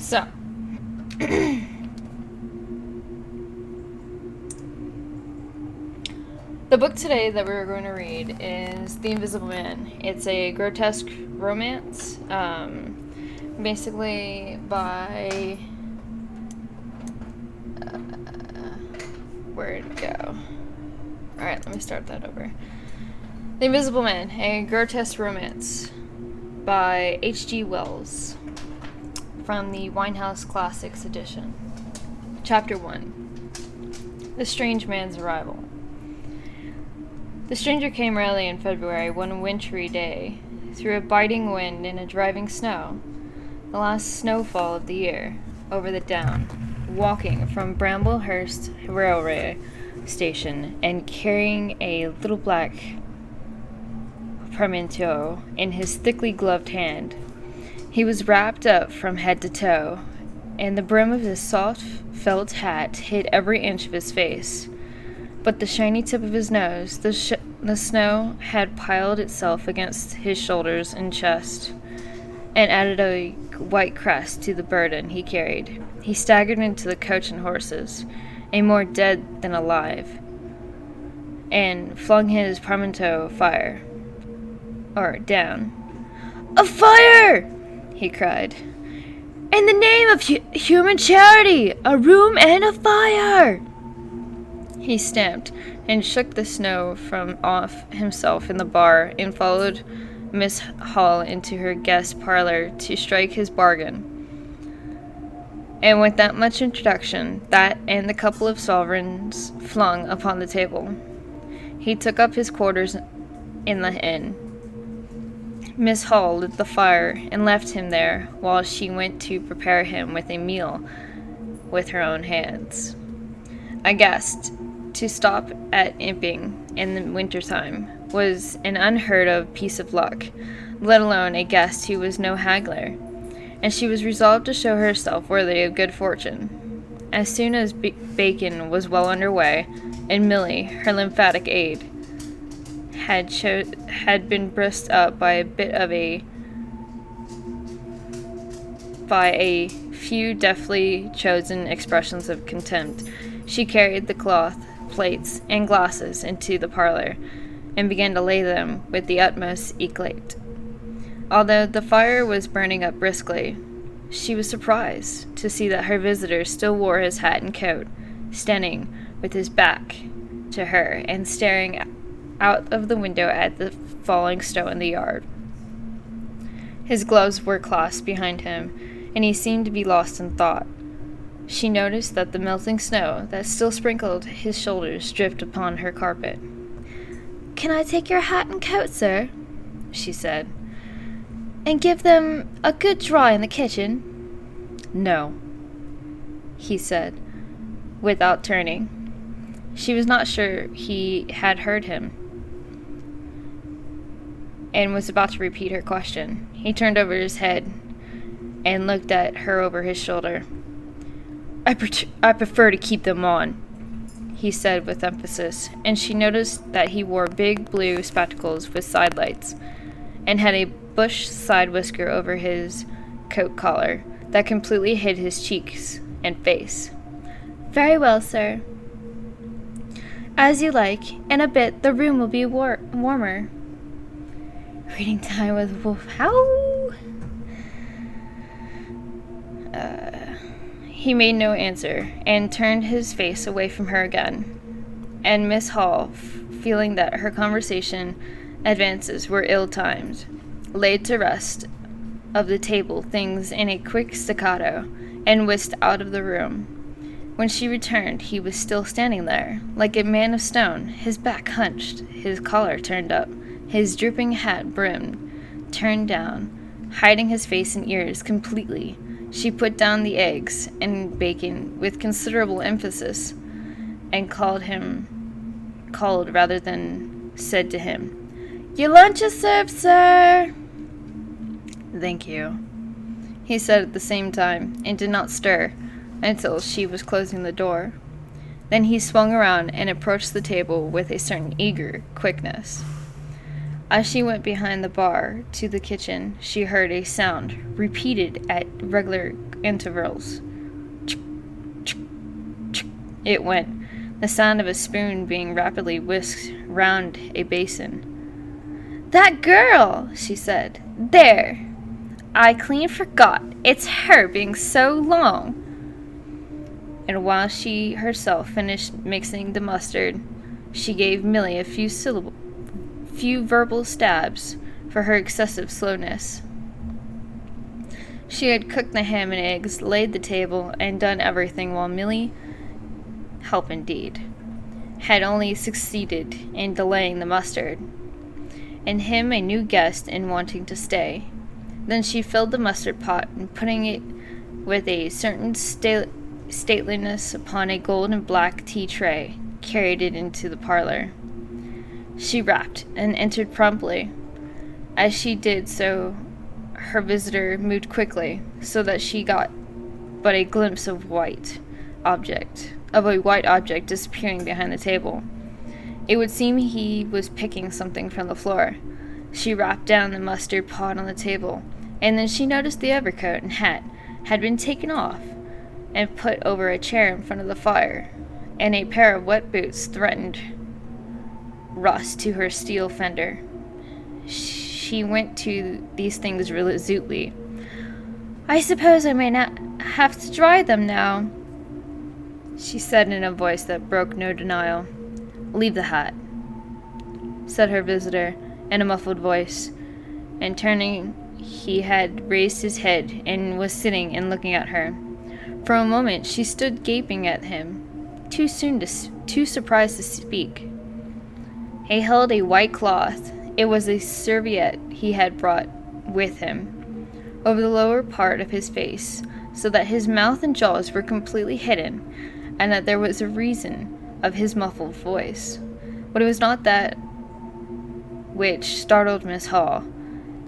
So, the book today that we're going to read is The Invisible Man. It's a grotesque romance, basically by... where'd it go? Alright, let me start that over. The Invisible Man, a grotesque romance by H.G. Wells from the Wisehouse Classics edition. Chapter 1. The Strange Man's Arrival. The stranger came early in February, one wintry day, through a biting wind and a driving snow, the last snowfall of the year, over the down, walking from Bramblehurst railway station and carrying a little black portmanteau in his thickly gloved hand. He was wrapped up from head to toe, and the brim of his soft felt hat hid every inch of his face. But the shiny tip of his nose, the snow had piled itself against his shoulders and chest, and added a white crest to the burden he carried. He staggered into the coach and horses, a more dead than alive, and flung his portmanteau down. "A fire!" he cried. "In the name of human charity, a room and a fire!" He stamped and shook the snow from off himself in the bar and followed Miss Hall into her guest parlor to strike his bargain. And with that much introduction, that and the couple of sovereigns flung upon the table, he took up his quarters in the inn. Miss Hall lit the fire and left him there while she went to prepare him with a meal with her own hands. A guest to stop at Imping in the winter-time was an unheard-of piece of luck, let alone a guest who was no haggler, and she was resolved to show herself worthy of good fortune. As soon as bacon was well under way, and Milly, her lymphatic aide, had been brisked up by a few deftly chosen expressions of contempt, she carried the cloth, plates, and glasses into the parlor, and began to lay them with the utmost eclat. Although the fire was burning up briskly, she was surprised to see that her visitor still wore his hat and coat, standing with his back to her and staring out of the window at the falling snow in the yard. His gloves were clasped behind him, and he seemed to be lost in thought. She noticed that the melting snow that still sprinkled his shoulders dripped upon her carpet. "Can I take your hat and coat, sir?" she said, "and give them a good dry in the kitchen?" "No," he said, without turning. She was not sure he had heard him, and was about to repeat her question. He turned over his head and looked at her over his shoulder. I prefer to keep them on," he said with emphasis, and she noticed that he wore big blue spectacles with side lights, and had a bush side whisker over his coat collar that completely hid his cheeks and face. "Very well, sir. As you like. In a bit the room will be warmer." Reading time with Wolf. He made no answer, and turned his face away from her again. And Miss Hall, feeling that her conversation advances were ill-timed, laid to rest of the table things in a quick staccato, and whisked out of the room. When she returned, he was still standing there, like a man of stone, his back hunched, his collar turned up, his drooping hat brimmed, turned down, hiding his face and ears completely. She put down the eggs and bacon with considerable emphasis, and called rather than said to him, "Your lunch is served, sir." "Thank you," he said at the same time, and did not stir until she was closing the door. Then he swung around and approached the table with a certain eager quickness. As she went behind the bar to the kitchen, she heard a sound, repeated at regular intervals. It went, the sound of a spoon being rapidly whisked round a basin. "That girl!" she said. "There! I clean forgot. It's her being so long." And while she herself finished mixing the mustard, she gave Millie a few verbal stabs for her excessive slowness. She had cooked the ham and eggs, laid the table, and done everything, while Millie, help indeed, had only succeeded in delaying the mustard, and him a new guest in wanting to stay. Then she filled the mustard pot, and putting it with a certain stateliness upon a gold and black tea tray, carried it into the parlor. She rapped and entered promptly. As she did so, her visitor moved quickly, so that she got but a glimpse of a white object disappearing behind the table. It would seem he was picking something from the floor. She rapped down the mustard pot on the table, and then she noticed the overcoat and hat had been taken off and put over a chair in front of the fire, and a pair of wet boots threatened rust to her steel fender. She went to these things resolutely. "I suppose I may not have to dry them now," she said in a voice that broke no denial. "Leave the hat," said her visitor in a muffled voice, and turning, he had raised his head and was sitting and looking at her. For a moment she stood gaping at him, too surprised to speak. He held a white cloth. It was a serviette he had brought with him over the lower part of his face, so that his mouth and jaws were completely hidden, and that there was a reason of his muffled voice. But it was not that which startled Miss Hall.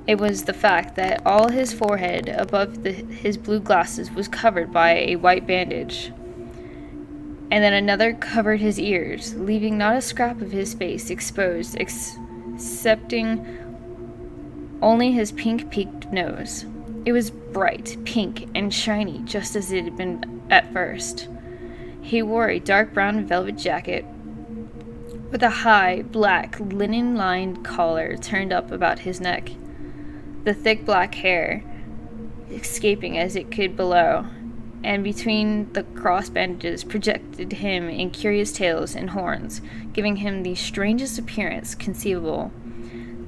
It was the fact that all his forehead above his blue glasses was covered by a white bandage, and then another covered his ears, leaving not a scrap of his face exposed, excepting only his pink-peaked nose. It was bright, pink, and shiny, just as it had been at first. He wore a dark brown velvet jacket with a high, black, linen-lined collar turned up about his neck, the thick black hair escaping as it could below, and between the cross bandages projected him in curious tails and horns, giving him the strangest appearance conceivable.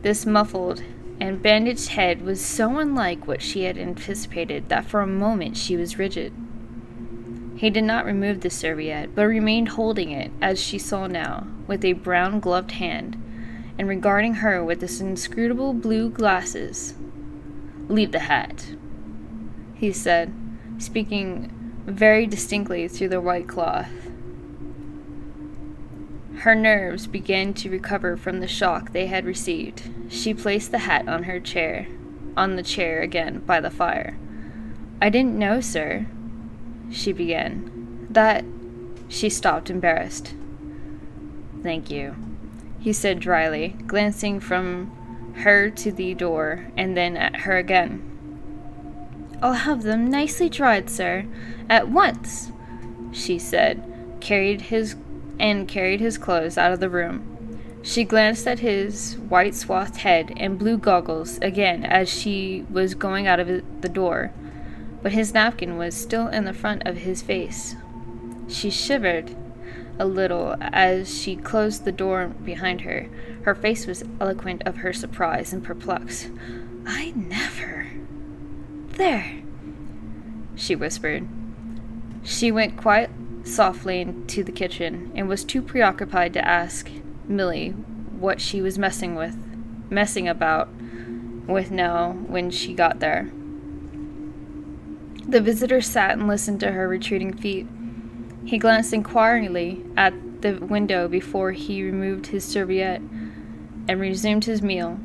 This muffled and bandaged head was so unlike what she had anticipated that for a moment she was rigid. He did not remove the serviette, but remained holding it, as she saw now, with a brown gloved hand, and regarding her with his inscrutable blue glasses. "Leave the hat," he said, speaking very distinctly through the white cloth. Her nerves began to recover from the shock they had received. She placed the hat on the chair again by the fire. "I didn't know, sir," she began. She stopped, embarrassed. "Thank you," he said dryly, glancing from her to the door and then at her again. "I'll have them nicely dried, sir, at once," she said, carried his clothes out of the room. She glanced at his white swathed head and blue goggles again as she was going out of the door, but his napkin was still in the front of his face. She shivered a little as she closed the door behind her. Her face was eloquent of her surprise and perplexed. "I never... There," she whispered. She went quite softly into the kitchen, and was too preoccupied to ask Millie what she was messing about with now when she got there. The visitor sat and listened to her retreating feet. He glanced inquiringly at the window before he removed his serviette and resumed his meal.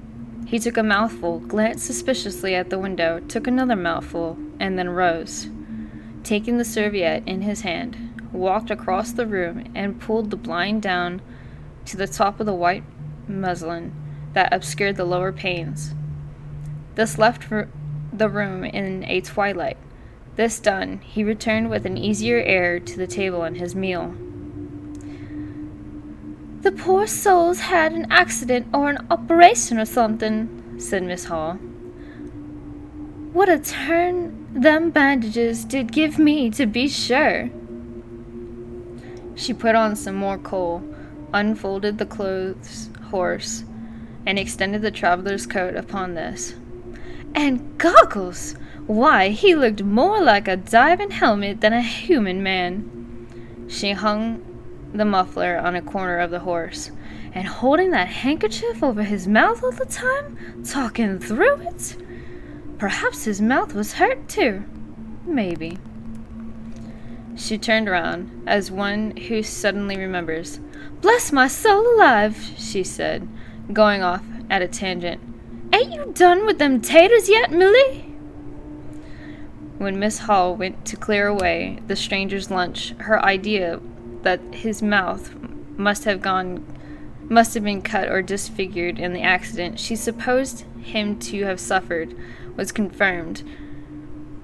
He took a mouthful, glanced suspiciously at the window, took another mouthful, and then rose. Taking the serviette in his hand, walked across the room and pulled the blind down to the top of the white muslin that obscured the lower panes. This left the room in a twilight. This done, he returned with an easier air to the table and his meal. "The poor souls had an accident or an operation or something," said Miss Hall. "What a turn them bandages did give me, to be sure." She put on some more coal, unfolded the clothes horse, and extended the traveler's coat upon this. "And goggles! Why, he looked more like a diving helmet than a human man." She hung the muffler on a corner of the horse, "and holding that handkerchief over his mouth all the time, talking through it. Perhaps his mouth was hurt too. Maybe." She turned round, as one who suddenly remembers. "Bless my soul alive," she said, going off at a tangent. "Ain't you done with them taters yet, Milly?" When Miss Hall went to clear away the stranger's lunch, her idea that his mouth must have been cut or disfigured in the accident she supposed him to have suffered was confirmed,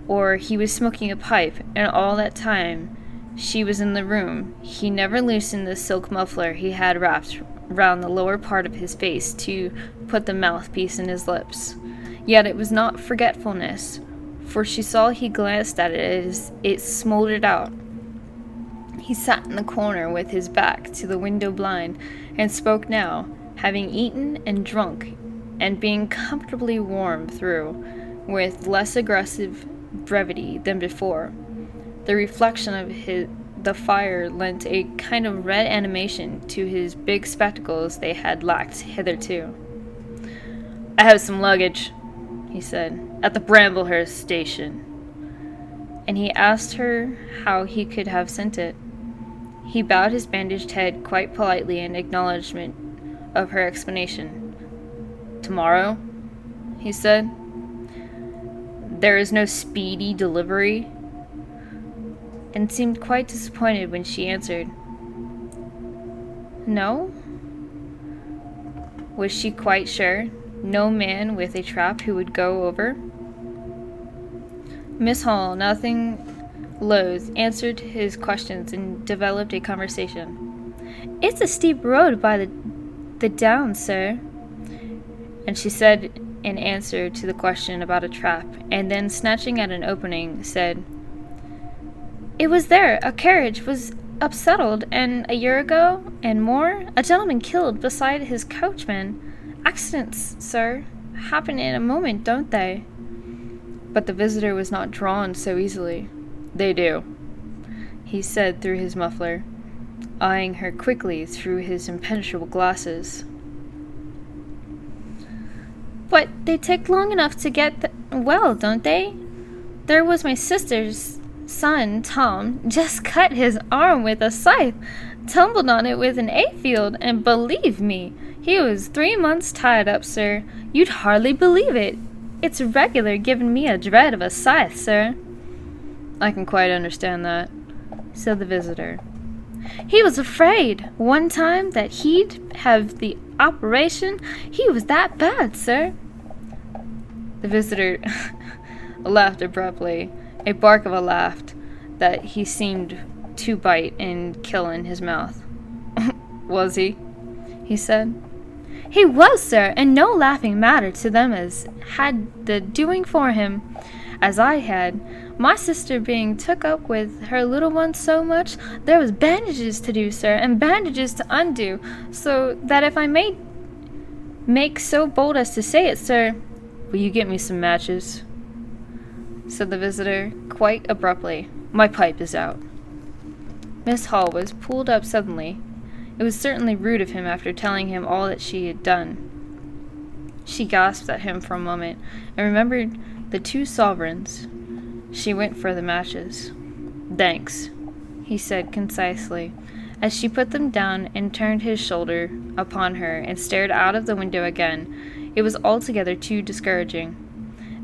or he was smoking a pipe, and all that time she was in the room he never loosened the silk muffler he had wrapped round the lower part of his face to put the mouthpiece in his lips. Yet it was not forgetfulness, for she saw he glanced at it as it smoldered out. He sat in the corner with his back to the window blind, and spoke now, having eaten and drunk, and being comfortably warm through, with less aggressive brevity than before. The reflection of the fire lent a kind of red animation to his big spectacles they had lacked hitherto. "I have some luggage," he said, "at the Bramblehurst station." And he asked her how he could have sent it. He bowed his bandaged head quite politely in acknowledgment of her explanation. "Tomorrow?" he said. "There is no speedy delivery?" And seemed quite disappointed when she answered, "No." Was she quite sure? No man with a trap who would go over? Miss Hall, nothing loath, answered his questions and developed a conversation. "It's a steep road by the downs, sir." And she said in answer to the question about a trap, and then snatching at an opening, said, "It was there a carriage was upsettled, and a year ago, and more, a gentleman killed beside his coachman. Accidents, sir, happen in a moment, don't they?" But the visitor was not drawn so easily. "They do," he said through his muffler, eyeing her quickly through his impenetrable glasses. "But they take long enough to get well, don't they? There was my sister's son, Tom, just cut his arm with a scythe, tumbled on it with an hayfield, and believe me, he was 3 months tied up, sir. You'd hardly believe it. It's regular giving me a dread of a scythe, sir." "I can quite understand that," said the visitor. "He was afraid, one time, that he'd have the operation. He was that bad, sir." The visitor laughed abruptly, a bark of a laugh that he seemed to bite and kill in his mouth. "Was he?" he said. "He was, sir, and no laughing matter to them as had the doing for him, as I had. My sister being took up with her little one so much, there was bandages to do, sir, and bandages to undo, so that if I may make so bold as to say it, sir—" "Will you get me some matches?" said the visitor, quite abruptly. "My pipe is out." Miss Hall was pulled up suddenly. It was certainly rude of him after telling him all that she had done. She gasped at him for a moment, and remembered the 2 sovereigns. She went for the matches. "Thanks," he said concisely, as she put them down and turned his shoulder upon her and stared out of the window again. It was altogether too discouraging.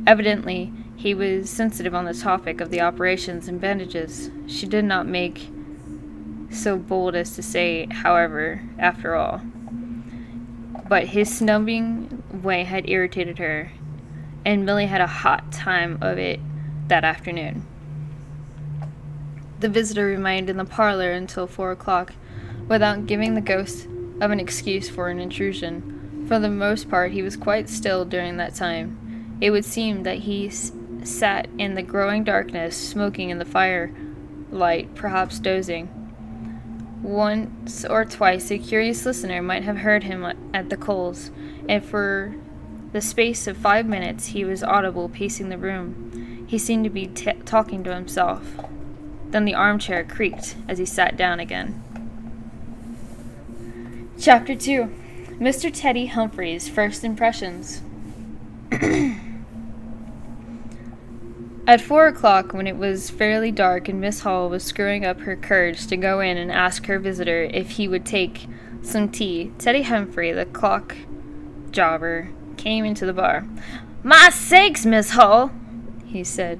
Evidently, he was sensitive on the topic of the operations and bandages. She did not make so bold as to say, however, after all, but his snubbing way had irritated her, and Millie had a hot time of it that afternoon. The visitor remained in the parlor until 4 o'clock, without giving the ghost of an excuse for an intrusion. For the most part, he was quite still during that time. It would seem that he sat in the growing darkness, smoking in the firelight, perhaps dozing. Once or twice a curious listener might have heard him at the coals, and for the space of 5 minutes he was audible pacing the room. He seemed to be talking to himself. Then the armchair creaked as he sat down again. Chapter 2. Mr. Teddy Humphrey's First Impressions. At 4 o'clock, when it was fairly dark and Miss Hall was screwing up her courage to go in and ask her visitor if he would take some tea, Teddy Humphrey, the clock jobber, came into the bar. "My sakes, Miss Hall," he said,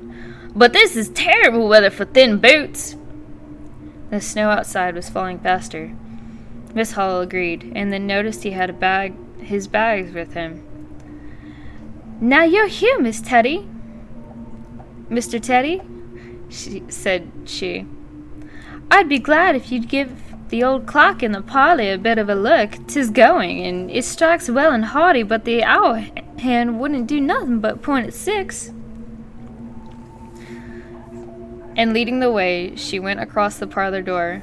"but this is terrible weather for thin boots." The snow outside was falling faster. Miss Hall agreed, and then noticed he had his bags with him. "Now you're here, Miss Teddy." "Mr. Teddy," said she, "I'd be glad if you'd give the old clock in the parlor a bit of a look. 'Tis going, and it strikes well and hearty, but the hour hand wouldn't do nothing but point at 6. And leading the way, she went across the parlor door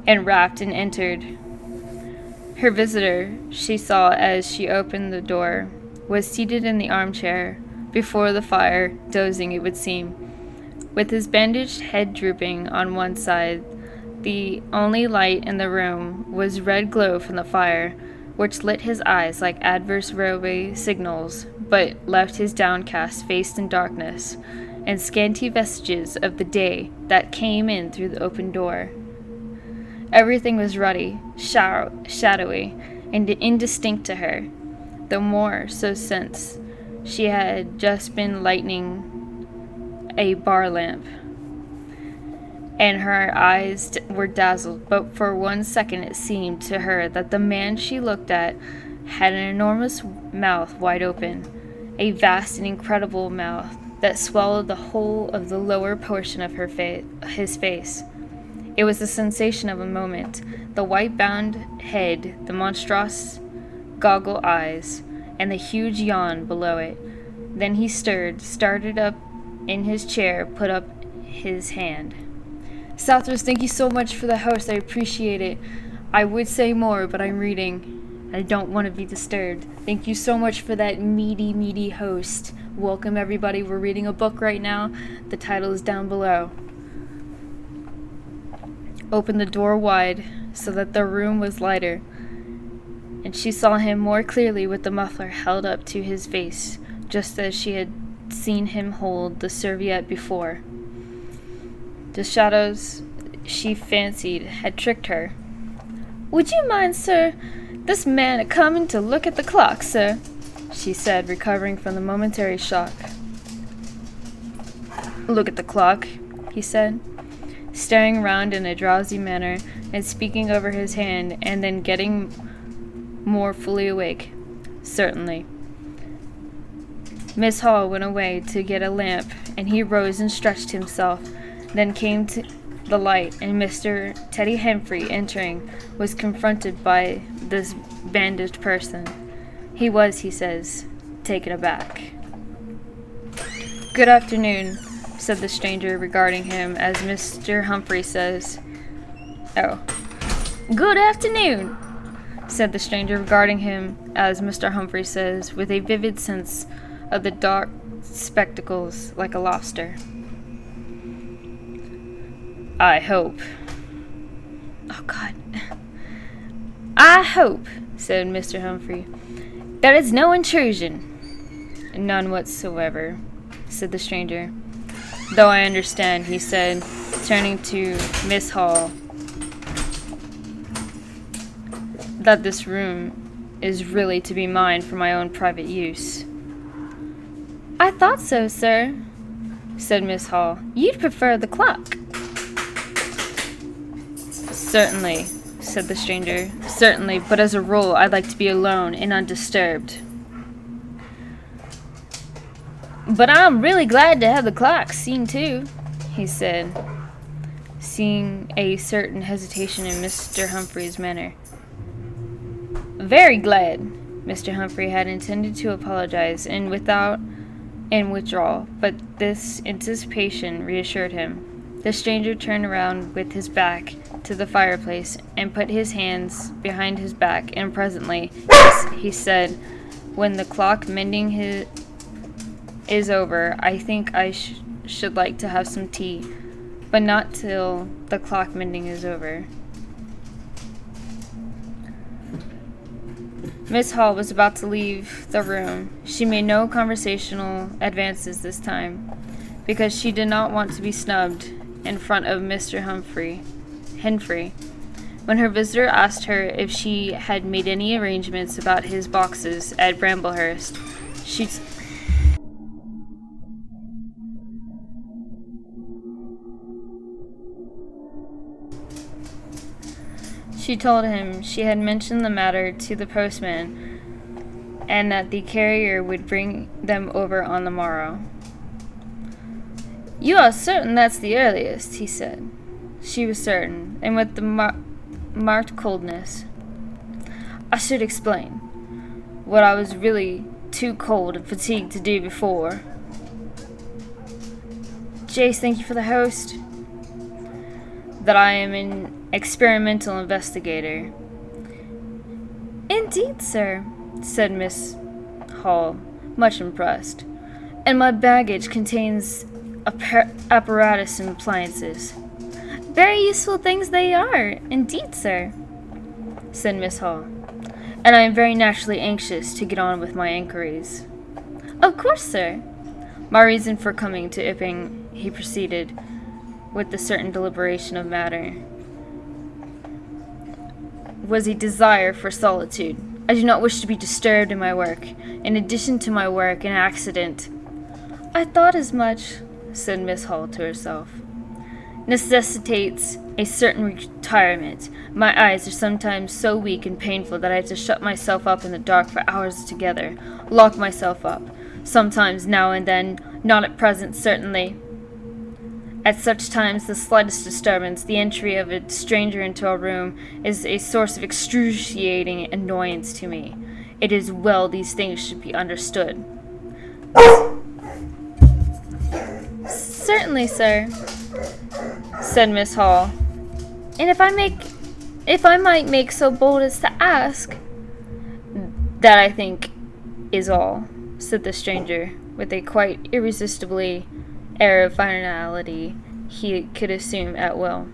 and rapped and entered. Her visitor, she saw as she opened the door, was seated in the armchair before the fire, dozing it would seem, with his bandaged head drooping on one side. The only light in the room was red glow from the fire, which lit his eyes like adverse railway signals, but left his downcast face in darkness, and scanty vestiges of the day that came in through the open door. Everything was ruddy, shadowy, and indistinct to her, the more so since she had just been lighting a bar lamp, and her eyes were dazzled. But for 1 second it seemed to her that the man she looked at had an enormous mouth wide open, a vast and incredible mouth that swallowed the whole of the lower portion of his face. It was the sensation of a moment, the white-bound head, the monstrous goggle eyes, and the huge yawn below it. Then he started up in his chair, put up his hand. "Southwest, thank you so much for the host. I appreciate it. I would say more, but I'm reading. I don't want to be disturbed. Thank you so much for that meaty host. Welcome, everybody. We're reading a book right now. The title is down below." Opened the door wide so that the room was lighter, and she saw him more clearly with the muffler held up to his face, just as she had seen him hold the serviette before. The shadows, she fancied, had tricked her. "Would you mind, sir, this man a-coming to look at the clock, sir?" she said, recovering from the momentary shock. "Look at the clock," he said, staring round in a drowsy manner and speaking over his hand, and then getting more fully awake. "Certainly." Miss Hall went away to get a lamp, and he rose and stretched himself. Then came to the light, and Mr. Teddy Humphrey, entering, was confronted by this bandaged person. He was, he says, taken aback. "Good afternoon," said the stranger, regarding him as Mr. Humphrey says. "Oh, good afternoon," said the stranger, regarding him as Mr. Humphrey says, with a vivid sense of the dark spectacles like a lobster. "I hope." "Oh, God." "I hope," said Mr. Humphrey, "that it's no intrusion." "None whatsoever," said the stranger. "Though I understand," he said, turning to Miss Hall, "that this room is really to be mine for my own private use." "I thought so, sir," said Miss Hall. "You'd prefer the clock." "Certainly," said the stranger. Certainly, but as a rule, I'd like to be alone and undisturbed. But I'm really glad to have the clock seen too, he said, seeing a certain hesitation in Mr. Humphrey's manner. Very glad. Mr. Humphrey had intended to apologize and withdraw, but this anticipation reassured him. The stranger turned around with his back to the fireplace and put his hands behind his back, and presently he said, when the clock mending is over, I think I should like to have some tea, but not till the clock mending is over. Miss Hall was about to leave the room. She made no conversational advances this time, because she did not want to be snubbed in front of Mr. Humphrey. When her visitor asked her if she had made any arrangements about his boxes at Bramblehurst, she told him she had mentioned the matter to the postman and that the carrier would bring them over on the morrow. You are certain that's the earliest, he said. She was certain, and with the marked coldness. I should explain what I was really too cold and fatigued to do before. Jace, thank you for the host. That I am an experimental investigator. Indeed, sir, said Miss Hall, much impressed. And my baggage contains apparatus and appliances. Very useful things they are, indeed, sir, said Miss Hall. And I am very naturally anxious to get on with my inquiries. Of course, sir. My reason for coming to Epping, he proceeded, with a certain deliberation of matter, was a desire for solitude. I do not wish to be disturbed in my work. In addition to my work, an accident. I thought as much, said Miss Hall to herself, necessitates a certain retirement. My eyes are sometimes so weak and painful that I have to shut myself up in the dark for hours together, lock myself up, sometimes now and then, not at present certainly. At such times, the slightest disturbance, the entry of a stranger into a room, is a source of excruciating annoyance to me. It is well these things should be understood. Certainly, sir, said Miss Hall. And if I might make so bold as to ask, that I think is all, said the stranger, with a quite irresistibly air of finality he could assume at will.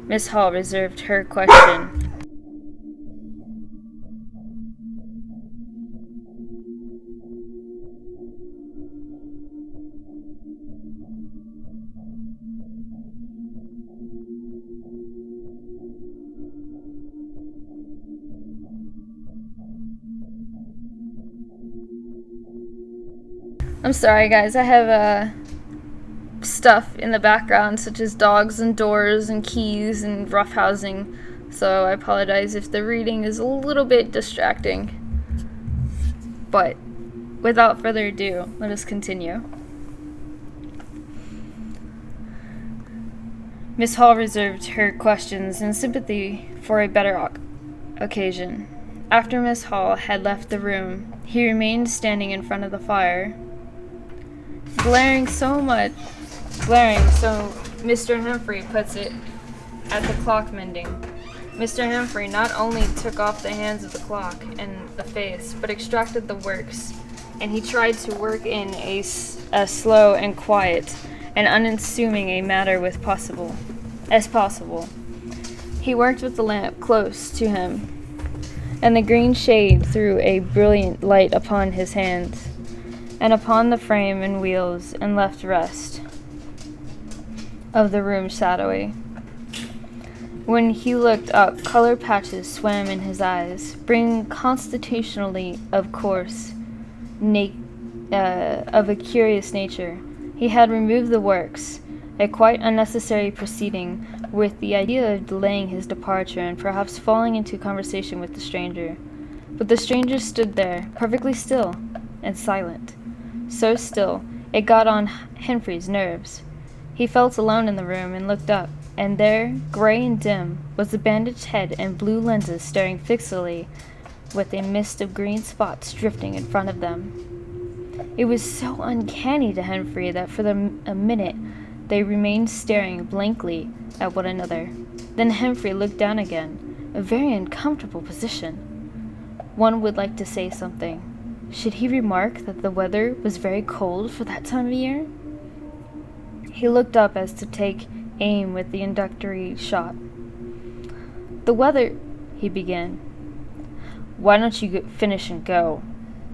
Miss Hall reserved her question. I'm sorry, guys. I have stuff in the background, such as dogs and doors and keys and roughhousing. So I apologize if the reading is a little bit distracting. But without further ado, let us continue. Miss Hall reserved her questions in sympathy for a better occasion. After Miss Hall had left the room, he remained standing in front of the fire, glaring so Mr. Humphrey puts it, at the clock mending. Mr. Humphrey not only took off the hands of the clock and the face, but extracted the works, and he tried to work in a slow and quiet and unassuming a matter as possible. He worked with the lamp close to him, and the green shade threw a brilliant light upon his hands, and upon the frame and wheels and left rest of the room shadowy. When he looked up, color patches swam in his eyes, bringing constitutionally, of course, of a curious nature. He had removed the works, a quite unnecessary proceeding with the idea of delaying his departure and perhaps falling into conversation with the stranger. But the stranger stood there, perfectly still and silent. So still, it got on Humphrey's nerves. He felt alone in the room and looked up, and there, gray and dim, was the bandaged head and blue lenses staring fixedly with a mist of green spots drifting in front of them. It was so uncanny to Humphrey that for a minute they remained staring blankly at one another. Then Humphrey looked down again, a very uncomfortable position. One would like to say something. Should he remark that the weather was very cold for that time of year? He looked up as to take aim with the inductory shot. "The weather," he began. "Why don't you finish and go?"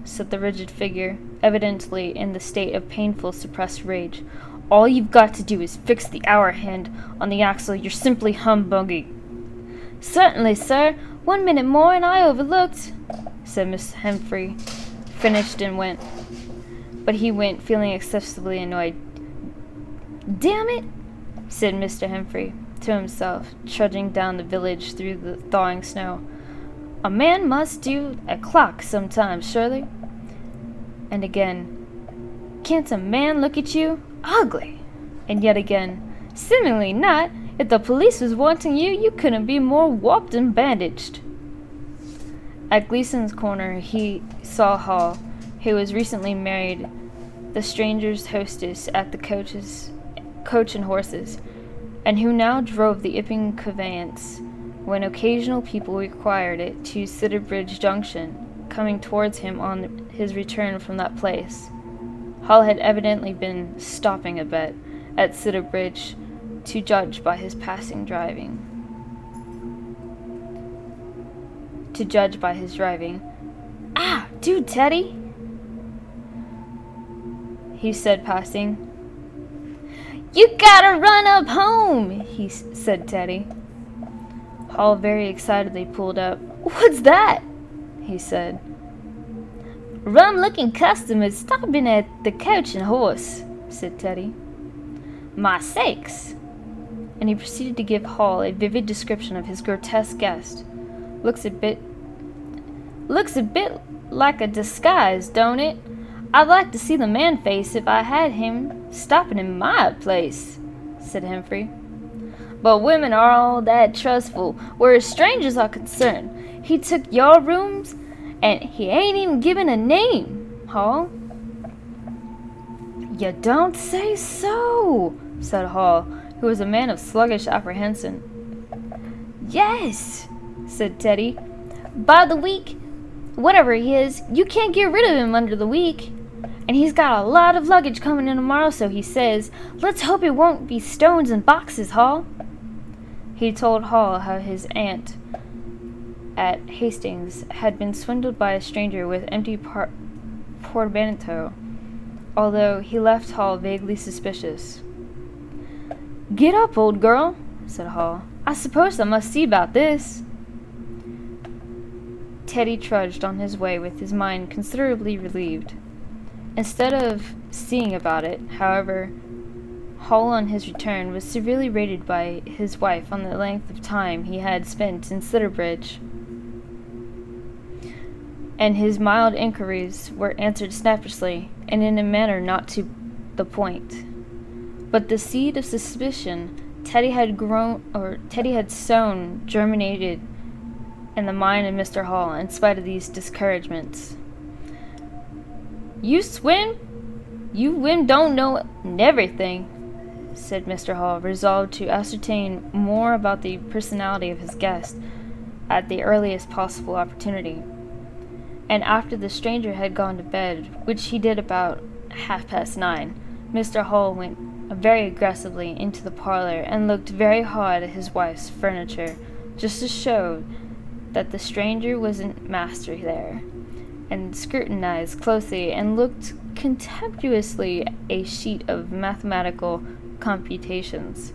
said the rigid figure, evidently in the state of painful suppressed rage. "All you've got to do is fix the hour hand on the axle. You're simply humbugging." "Certainly, sir. 1 minute more and I overlooked," said Miss Humphrey, finished and went. But he went, feeling excessively annoyed. "Damn it," said Mr. Humphrey to himself, trudging down the village through the thawing snow. "A man must do a clock sometimes, surely." And again, "Can't a man look at you? Ugly!" And yet again, "Seemingly not. If the police was wanting you, you couldn't be more warped and bandaged." At Gleason's corner he saw Hall, who was recently married, the stranger's hostess at the coach and horses, and who now drove the Epping conveyance when occasional people required it to Sidderbridge Junction, coming towards him on his return from that place. Hall had evidently been stopping a bit at Sidderbridge to judge by his driving. "Ah, do, Teddy," he said, passing. "You gotta run up home," said Teddy. Hall very excitedly pulled up. "What's that?" he said. "Rum-looking customers stopping at the Coach and Horse," said Teddy. "My sakes!" And he proceeded to give Hall a vivid description of his grotesque guest. Looks a bit like a disguise, don't it? I'd like to see the man-face if I had him stopping in my place," said Humphrey. "But women are all that trustful, whereas strangers are concerned. He took your rooms, and he ain't even given a name, Hall." "You don't say so," said Hall, who was a man of sluggish apprehension. "Yes," said Teddy. "By the week, whatever he is, you can't get rid of him under the week. And he's got a lot of luggage coming in tomorrow, so he says. Let's hope it won't be stones and boxes, Hall." He told Hall how his aunt at Hastings had been swindled by a stranger with empty portmanteau, although he left Hall vaguely suspicious. "Get up, old girl," said Hall. "I suppose I must see about this." Teddy trudged on his way with his mind considerably relieved. Instead of seeing about it, however, Hall on his return was severely rated by his wife on the length of time he had spent in Sidderbridge, and his mild inquiries were answered snappishly and in a manner not to the point. But the seed of suspicion Teddy had sown germinated in the mind of Mr. Hall in spite of these discouragements. "You don't know everything," said Mr. Hall, resolved to ascertain more about the personality of his guest at the earliest possible opportunity. And after the stranger had gone to bed, which he did about 9:30, Mr. Hall went very aggressively into the parlor and looked very hard at his wife's furniture, just to show that the stranger wasn't master there, and scrutinized closely and looked contemptuously a sheet of mathematical computations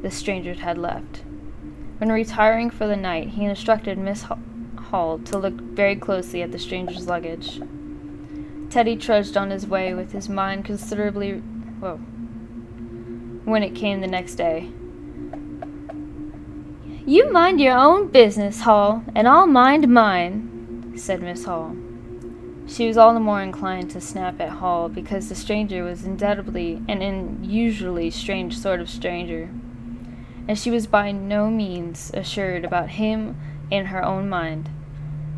the stranger had left. When retiring for the night, he instructed Miss Hall to look very closely at the stranger's luggage. Teddy trudged on his way with his mind when it came the next day. "You mind your own business, Hall, and I'll mind mine," said Miss Hall. She was all the more inclined to snap at Hall because the stranger was undoubtedly an unusually strange sort of stranger, and she was by no means assured about him in her own mind.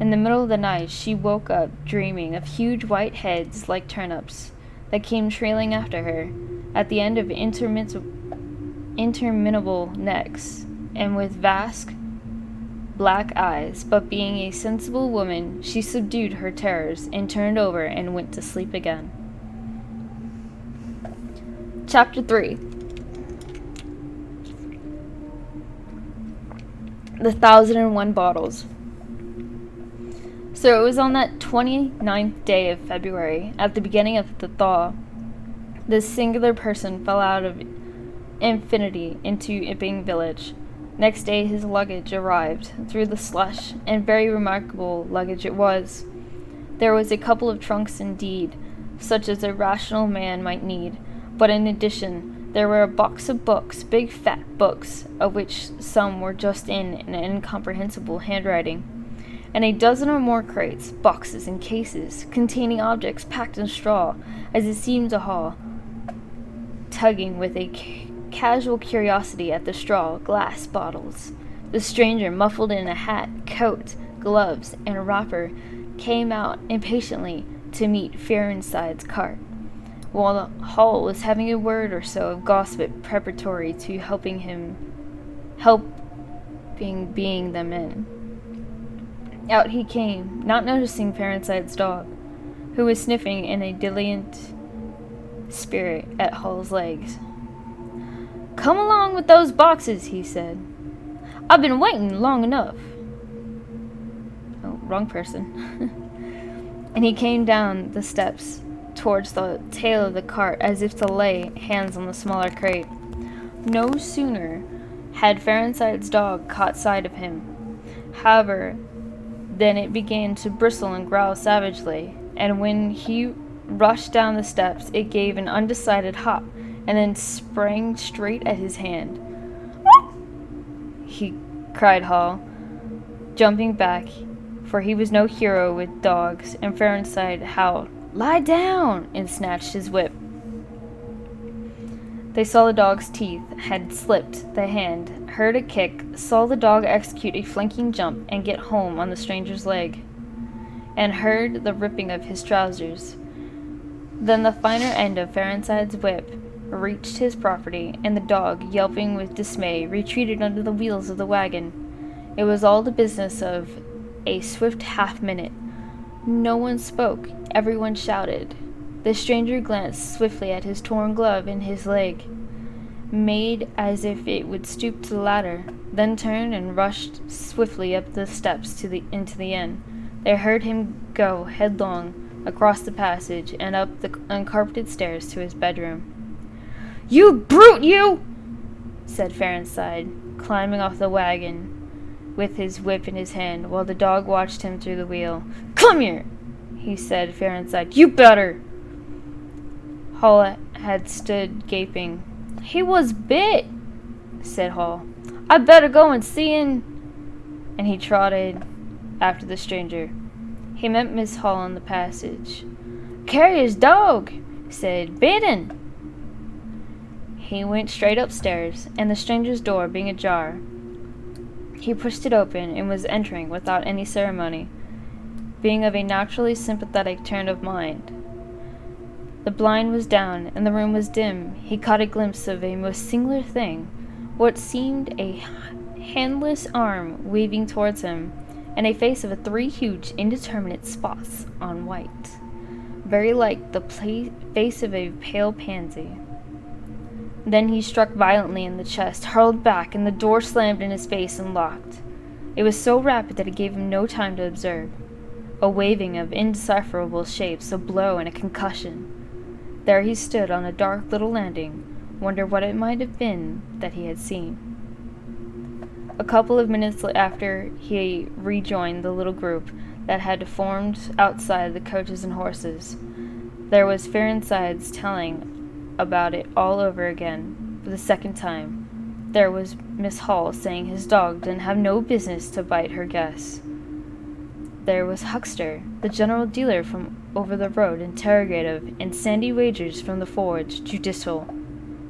In the middle of the night she woke up dreaming of huge white heads like turnips that came trailing after her at the end of interminable necks, and with vast black eyes, but being a sensible woman, she subdued her terrors and turned over and went to sleep again. Chapter 3. The 1001 Bottles. So it was on that 29th day of February, at the beginning of the thaw, this singular person fell out of infinity into Ipping village. Next day his luggage arrived through the slush, and very remarkable luggage it was. There was a couple of trunks indeed, such as a rational man might need, but in addition there were a box of books, big fat books, of which some were just in an incomprehensible handwriting, and a dozen or more crates, boxes, and cases, containing objects packed in straw, as it seemed to Hall, tugging with a casual curiosity at the straw glass bottles. The stranger, muffled in a hat, coat, gloves, and wrapper, came out impatiently to meet Fearenside's cart, while Hall was having a word or so of gossip preparatory to helping being them in. Out he came, not noticing Fearenside's dog, who was sniffing in a diligent spirit at Hall's legs. "Come along with those boxes," he said. "I've been waiting long enough." Oh, wrong person. And he came down the steps towards the tail of the cart as if to lay hands on the smaller crate. No sooner had Fearenside's dog caught sight of him, however, than it began to bristle and growl savagely, and when he rushed down the steps it gave an undecided hop and then sprang straight at his hand. He cried Hall, jumping back, for he was no hero with dogs, and Fearenside howled, "Lie down!" and snatched his whip. They saw the dog's teeth had slipped the hand, heard a kick, saw the dog execute a flanking jump and get home on the stranger's leg, and heard the ripping of his trousers. Then the finer end of Fearenside's whip reached his property, and the dog, yelping with dismay, retreated under the wheels of the wagon. It was all the business of a swift half-minute. No one spoke, everyone shouted. The stranger glanced swiftly at his torn glove and his leg, made as if it would stoop to the ladder, then turned and rushed swiftly up the steps into the inn. They heard him go headlong across the passage and up the uncarpeted stairs to his bedroom. "You brute, you!" said Fearenside, climbing off the wagon with his whip in his hand, while the dog watched him through the wheel. "Come here," he said, Fearenside. "You better!" Hall had stood gaping. "He was bit," said Hall. "I better go and see him." And he trotted after the stranger. He met Miss Hall in the passage. "Carrier's dog," said. "Bitten." He went straight upstairs, and the stranger's door being ajar, he pushed it open and was entering without any ceremony, being of a naturally sympathetic turn of mind. The blind was down, and the room was dim. He caught a glimpse of a most singular thing, what seemed a handless arm waving towards him, and a face of 3 huge, indeterminate spots on white, very like the face of a pale pansy. Then he struck violently in the chest, hurled back, and the door slammed in his face and locked. It was so rapid that it gave him no time to observe. A waving of indecipherable shapes, a blow, and a concussion. There he stood on a dark little landing, wonder what it might have been that he had seen. A couple of minutes after he rejoined the little group that had formed outside the coaches and horses. There was Fearenside's telling about it all over again, For the second time, there was Miss Hall saying his dog didn't have no business to bite her guests. There was Huckster, the general dealer from over the road, interrogative, and Sandy Wagers from the forge, judicial.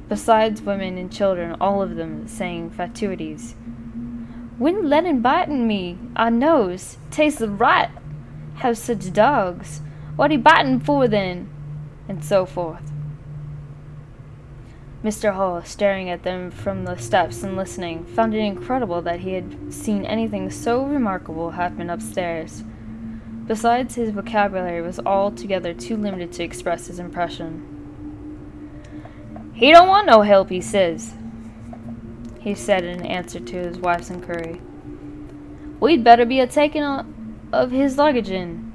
Besides women and children, all of them saying fatuities. Wouldn't let him biting me, I knows. Tastes right. Have such dogs. What he biting for then? And so forth. Mr. Hall, staring at them from the steps and listening, found it incredible that he had seen anything so remarkable happen upstairs. Besides, his vocabulary was altogether too limited to express his impression. "He don't want no help, he says," he said in answer to his wife's inquiry. "We'd better be a-taking of his luggage in.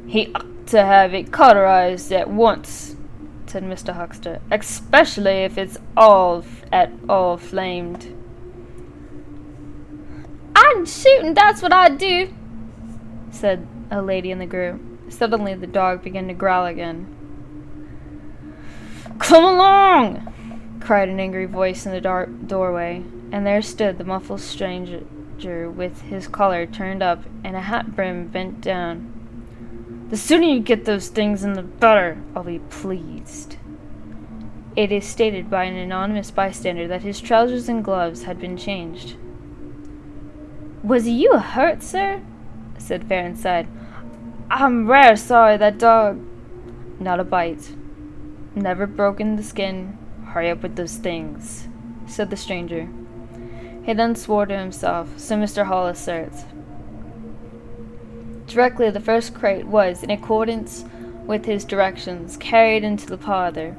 He ought to have it cauterized at once," said Mr. Huckster, "especially if it's at all flamed." "I'd shoot, and that's what I'd do," said a lady in the group. Suddenly the dog began to growl again. "Come along!" cried an angry voice in the dark doorway, and there stood the muffled stranger with his collar turned up and a hat brim bent down. "The sooner you get those things in the better, I'll be pleased." It is stated by an anonymous bystander that his trousers and gloves had been changed. "Was you hurt, sir?" said Fairnside. "I'm rare sorry that dog—" "Not a bite. Never broken the skin. Hurry up with those things," said the stranger. He then swore to himself, so Mr. Hall asserts. Directly the first crate was, in accordance with his directions, carried into the parlor.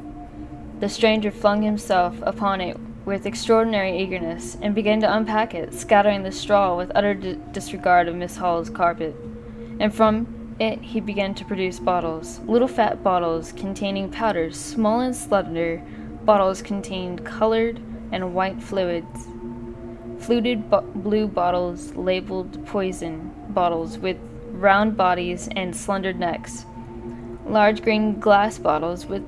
The stranger flung himself upon it with extraordinary eagerness, and began to unpack it, scattering the straw with utter disregard of Miss Hall's carpet. And from it he began to produce bottles, little fat bottles containing powders, small and slender. Bottles contained colored and white fluids. Fluted blue bottles labeled poison bottles with round bodies and slender necks. Large green glass bottles with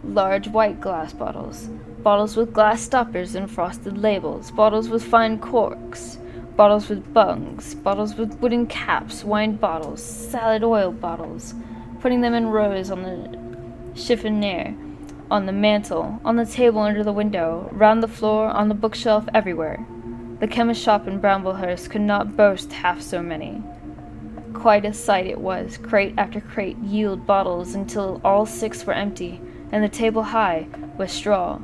large white glass bottles. Bottles with glass stoppers and frosted labels. Bottles with fine corks. Bottles with bungs. Bottles with wooden caps. Wine bottles. Salad oil bottles. Putting them in rows on the chiffonier, on the mantel, on the table under the window, round the floor, on the bookshelf, everywhere. The chemist's shop in Bramblehurst could not boast half so many. Quite a sight it was, crate after crate yield bottles until all 6 were empty, and the table high with straw.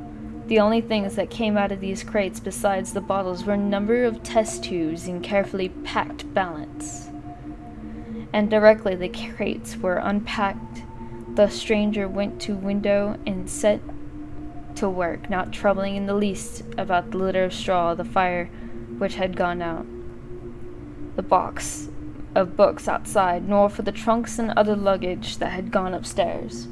The only things that came out of these crates besides the bottles were a number of test tubes in carefully packed balance. And directly the crates were unpacked, the stranger went to window and set to work, not troubling in the least about the litter of straw, the fire which had gone out, the box of books outside, nor for the trunks and other luggage that had gone upstairs.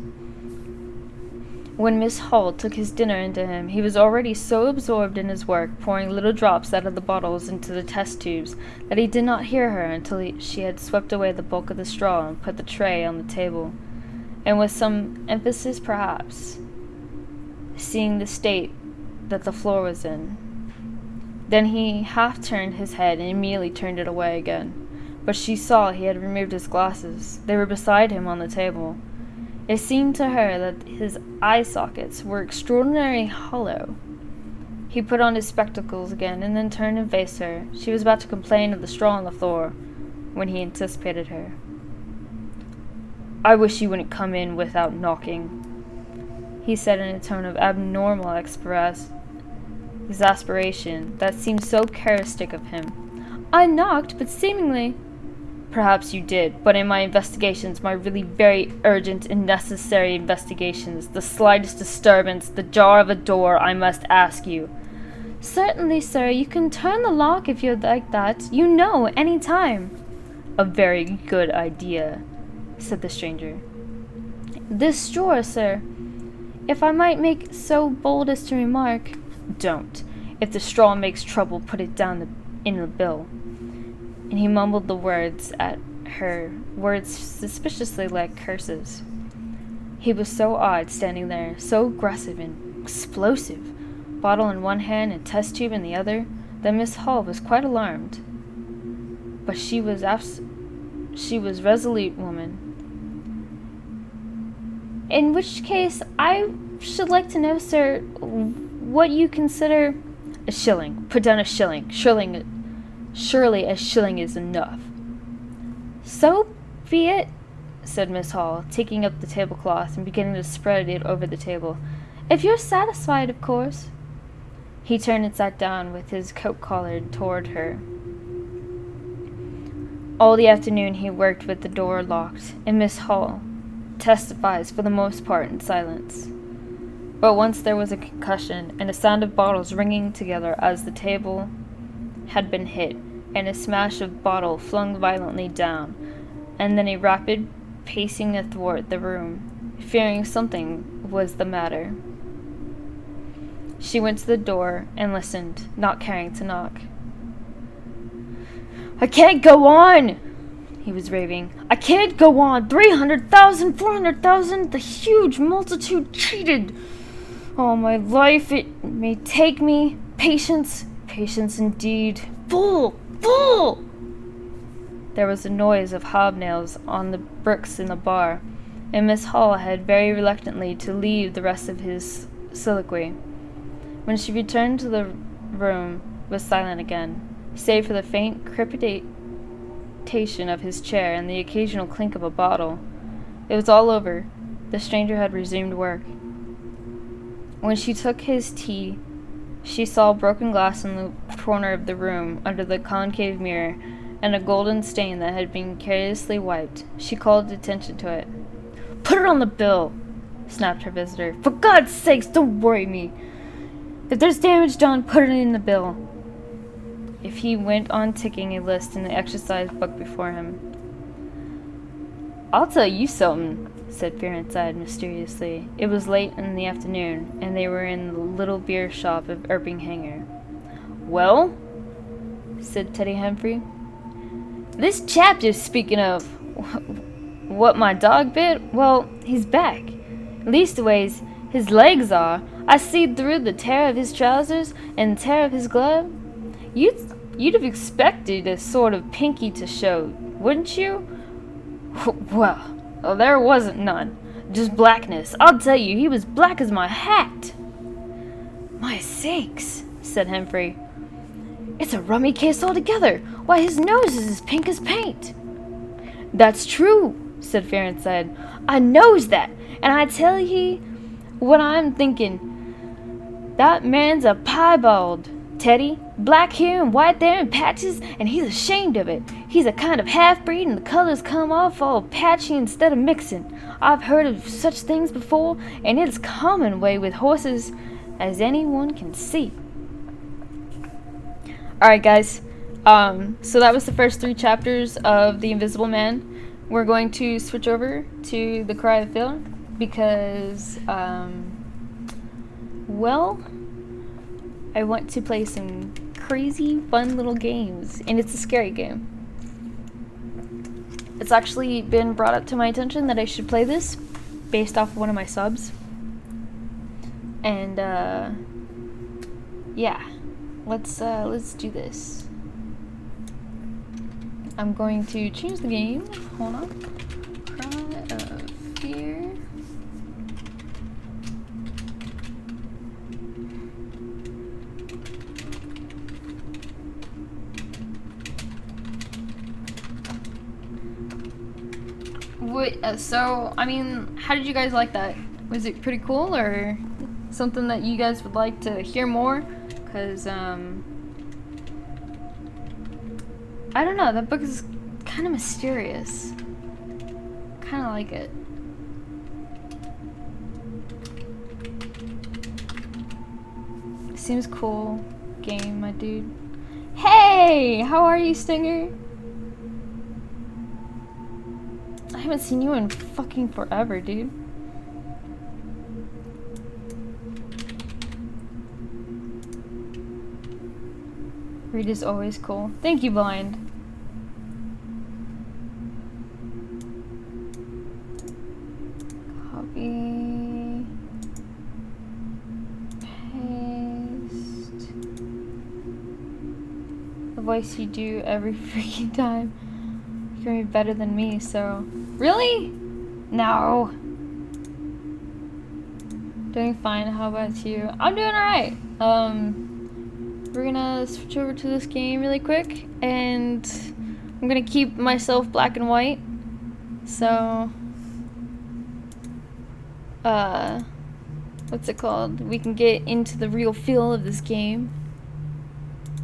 When Miss Hall took his dinner into him, he was already so absorbed in his work, pouring little drops out of the bottles into the test tubes, that he did not hear her until she had swept away the bulk of the straw and put the tray on the table, and with some emphasis perhaps, seeing the state that the floor was in. Then he half turned his head and immediately turned it away again. But she saw he had removed his glasses. They were beside him on the table. It seemed to her that his eye sockets were extraordinarily hollow. He put on his spectacles again and then turned and faced her. She was about to complain of the straw on the floor when he anticipated her. "I wish you wouldn't come in without knocking," he said in a tone of abnormal exasperation that seemed so characteristic of him. "I knocked, but seemingly—" "Perhaps you did, but in my investigations, my really very urgent and necessary investigations, the slightest disturbance, the jar of a door, I must ask you." "Certainly, sir. You can turn the lock if you'd like that. You know, any time." "A very good idea," said the stranger. "This drawer, sir. If I might make so bold as to remark—" "Don't. If the straw makes trouble, put it down in the bill." And he mumbled the words at her, words suspiciously like curses. He was so odd standing there, so aggressive and explosive. Bottle in one hand and test tube in the other. Then Miss Hall was quite alarmed. But she was resolute woman. In which case, I should like to know, sir, what you consider a shilling. Put down a shilling. Surely a shilling is enough. So be it, said Miss Hall, taking up the tablecloth and beginning to spread it over the table. If you're satisfied, of course. He turned and sat down with his coat collar toward her. All the afternoon he worked with the door locked, and Miss Hall testifies for the most part in silence. But once there was a concussion and a sound of bottles ringing together as the table had been hit, and a smash of bottle flung violently down, and then a rapid pacing athwart the room, fearing something was the matter. She went to the door and listened, not caring to knock. I can't go on, he was raving. I can't go on. 300,000, 400,000, the huge multitude cheated. All my life it may take me. Patience, patience indeed. Full. There was a noise of hobnails on the bricks in the bar, and Miss Hall had very reluctantly to leave the rest of his soliloquy. When she returned to the room, was silent again, save for the faint crepitation of his chair and the occasional clink of a bottle. It was all over. The stranger had resumed work. When she took his tea, she saw broken glass in the corner of the room under the concave mirror, and a golden stain that had been carelessly wiped. She called attention to it. Put it on the bill, snapped her visitor. For God's sakes, don't worry me. If there's damage done, put it in the bill. If he went on ticking a list in the exercise book before him. I'll tell you something, said Fear inside mysteriously. It was late in the afternoon, and they were in the little beer shop of Erpinghanger. Well, said Teddy Humphrey. This chap just speaking of what my dog bit, well, he's back. Leastways, his legs are. I see through the tear of his trousers and the tear of his glove. You'd have expected a sort of pinky to show, wouldn't you? Well, there wasn't none. Just blackness. I'll tell you, he was black as my hat. My sakes, said Humphrey. It's a rummy case altogether. Why, his nose is as pink as paint. That's true, said Fearenside. I knows that, and I tell ye what I'm thinking. That man's a piebald, Teddy. Black here and white there in patches, and he's ashamed of it. He's a kind of half-breed, and the colors come off all patchy instead of mixing. I've heard of such things before, and it's common way with horses, as anyone can see. Alright, guys. So that was the first 3 chapters of The Invisible Man. We're going to switch over to The Cry of Fear because, well, I want to play some crazy, fun little games, and it's a scary game. It's actually been brought up to my attention that I should play this based off of one of my subs. And, yeah. Let's do this. I'm going to change the game. Hold on. Cry of Fear. So, I mean, how did you guys like that? Was it pretty cool, or something that you guys would like to hear more? Because, I don't know, that book is kind of mysterious. Kind of like it. Seems cool game, my dude. Hey! How are you, Stinger? I haven't seen you in fucking forever, dude. Read is always cool. Thank you, Blind. Copy. voice you do every freaking time. You're gonna be better than me, so... Really? No. Doing fine, how about you? I'm doing alright. We're gonna switch over to this game really quick, and I'm gonna keep myself black and white. So... what's it called? We can get into the real feel of this game.